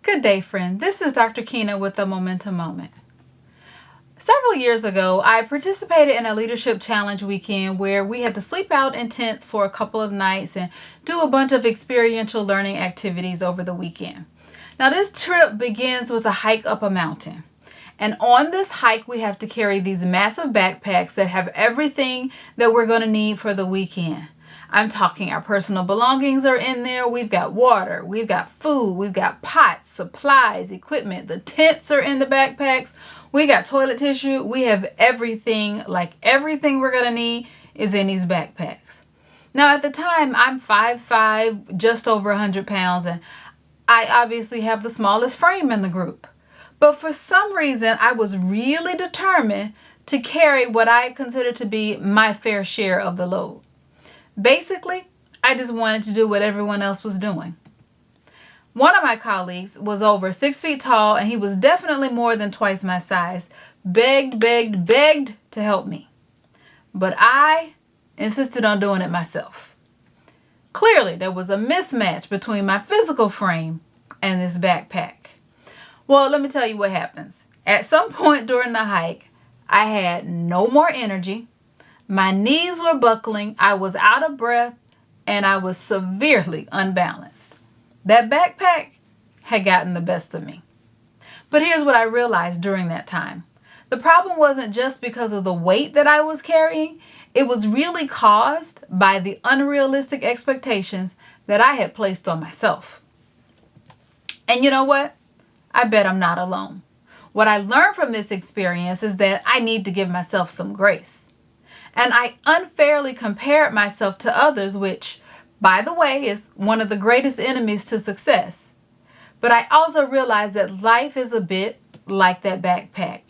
Good day, friend. This is Dr. Keena with the Momentum Moment. Several years ago, I participated in a leadership challenge weekend where we had to sleep out in tents for a couple of nights and do a bunch of experiential learning activities over the weekend. Now, this trip begins with a hike up a mountain. And on this hike, we have to carry these massive backpacks that have everything that we're going to need for the weekend. I'm talking our personal belongings are in there. We've got water, we've got food, we've got pots, supplies, equipment. The tents are in the backpacks. We got toilet tissue. We have everything, like everything we're going to need is in these backpacks. Now, at the time, I'm 5'5", just over 100 pounds, and I obviously have the smallest frame in the group. But for some reason, I was really determined to carry what I consider to be my fair share of the load. Basically, I just wanted to do what everyone else was doing. One of my colleagues was over 6 feet tall, and he was definitely more than twice my size. Begged to help me. But I insisted on doing it myself. Clearly, there was a mismatch between my physical frame and this backpack. Well, let me tell you what happens. At some point during the hike, I had no more energy. My knees were buckling, I was out of breath, and I was severely unbalanced. That backpack had gotten the best of me. But here's what I realized during that time. The problem wasn't just because of the weight that I was carrying. It was really caused by the unrealistic expectations that I had placed on myself. And you know what? I bet I'm not alone. What I learned from this experience is that I need to give myself some grace. And I unfairly compared myself to others, which, by the way, is one of the greatest enemies to success. But I also realized that life is a bit like that backpack.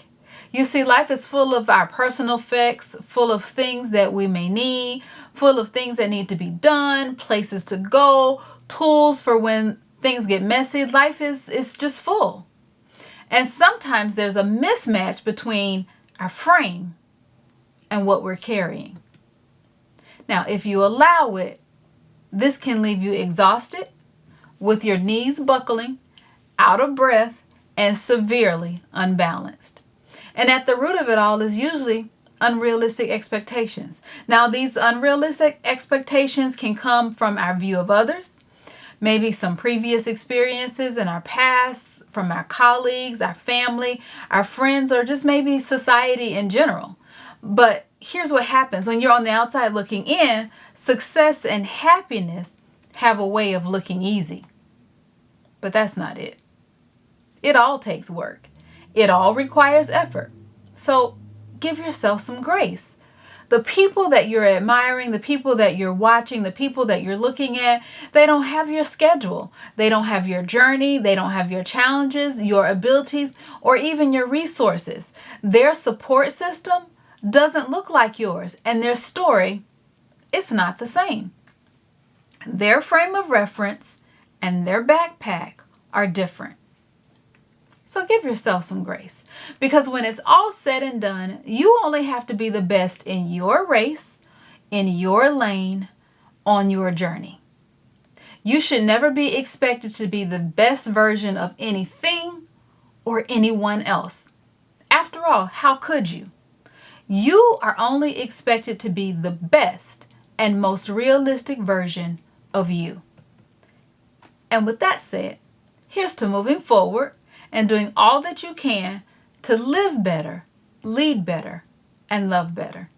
You see, life is full of our personal effects, full of things that we may need, full of things that need to be done, places to go, tools for when things get messy. Life is just full. And sometimes there's a mismatch between our frame and what we're carrying. Now, if you allow it, this can leave you exhausted, with your knees buckling, out of breath, and severely unbalanced. And at the root of it all is usually unrealistic expectations. Now, these unrealistic expectations can come from our view of others, maybe some previous experiences in our past, from our colleagues, our family, our friends, or just maybe society in general. But here's what happens when you're on the outside looking in. Success and happiness have a way of looking easy. But that's not it. It all takes work. It all requires effort. So give yourself some grace. The people that you're admiring, the people that you're watching, the people that you're looking at, they don't have your schedule. They don't have your journey. They don't have your challenges, your abilities, or even your resources. Their support system doesn't look like yours, and their story is not the same. Their frame of reference and their backpack are different. So give yourself some grace, because when it's all said and done, you only have to be the best in your race, in your lane, on your journey. You should never be expected to be the best version of anything or anyone else. After all, how could you? You are only expected to be the best and most realistic version of you. And with that said, here's to moving forward and doing all that you can to live better, lead better, and love better.